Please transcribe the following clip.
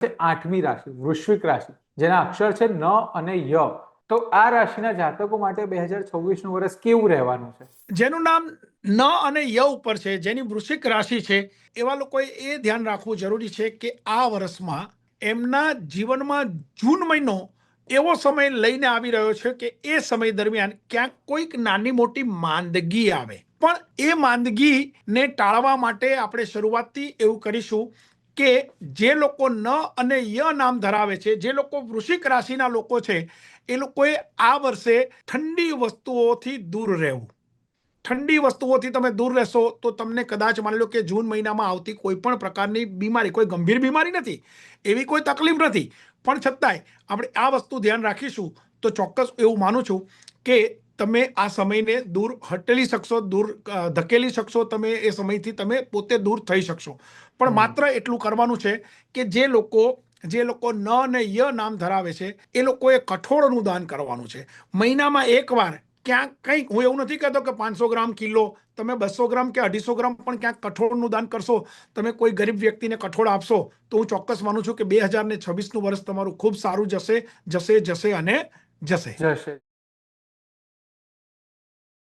આઠમી રાશિ વૃશ્ચિક રાશિ, જેના અક્ષર છે ન અને ય. તો આ રાશિના જાતકો માટે 2026 નું વર્ષ કેવું રહેવાનું છે? જેનું નામ ન અને ય ઉપર છે, જેની વૃશ્ચિક રાશિ છે, એવા લોકોએ એ ધ્યાન રાખવું જરૂરી છે કે આ વર્ષમાં એમના જીવનમાં જૂન મહિનો એવો સમય લઈને આવી રહ્યો છે કે એ સમય દરમિયાન ક્યાંક કોઈક નાની મોટી માંદગી આવે, પણ એ માંદગીને ટાળવા માટે આપણે શરૂઆતથી એવું કરીશું કે જે લોકો ન અને ય નામ ધરાવે છે, જે લોકો વૃશ્ચિક રાશિના લોકો છે, એ લોકોએ આ વર્ષે ઠંડી વસ્તુઓથી દૂર રહેવું. ઠંડી વસ્તુઓથી તમે દૂર રહેશો તો તમને કદાચ માની લો કે જૂન મહિનામાં આવતી કોઈ પણ પ્રકારની બીમારી, કોઈ ગંભીર બીમારી નથી, એવી કોઈ તકલીફ નથી, પણ છતાંય આપણે આ વસ્તુ ધ્યાન રાખીશું તો ચોક્કસ એવું માનું છું કે તમે આ સમયને દૂર હટેલી શકશો, દૂર ધકેલી શકશો, તમે એ સમયથી તમે પોતે દૂર થઈ શકશો. પણ માત્ર એટલું કરવાનું છે કે જે લોકો ન અને ય નામ ધરાવે છે એ લોકોએ કઠોળનું દાન કરવાનું છે મહિનામાં એકવાર. ક્યાંક કંઈક, હું એવું નથી કહેતો કે 500 ગ્રામ, કિલો, તમે 200 ગ્રામ કે 250 ગ્રામ પણ ક્યાંક કઠોળનું દાન કરશો, તમે કોઈ ગરીબ વ્યક્તિને કઠોળ આપશો, તો હું ચોક્કસ માનું છું કે 2026 નું વર્ષ તમારું ખૂબ સારું જશે અને જશે.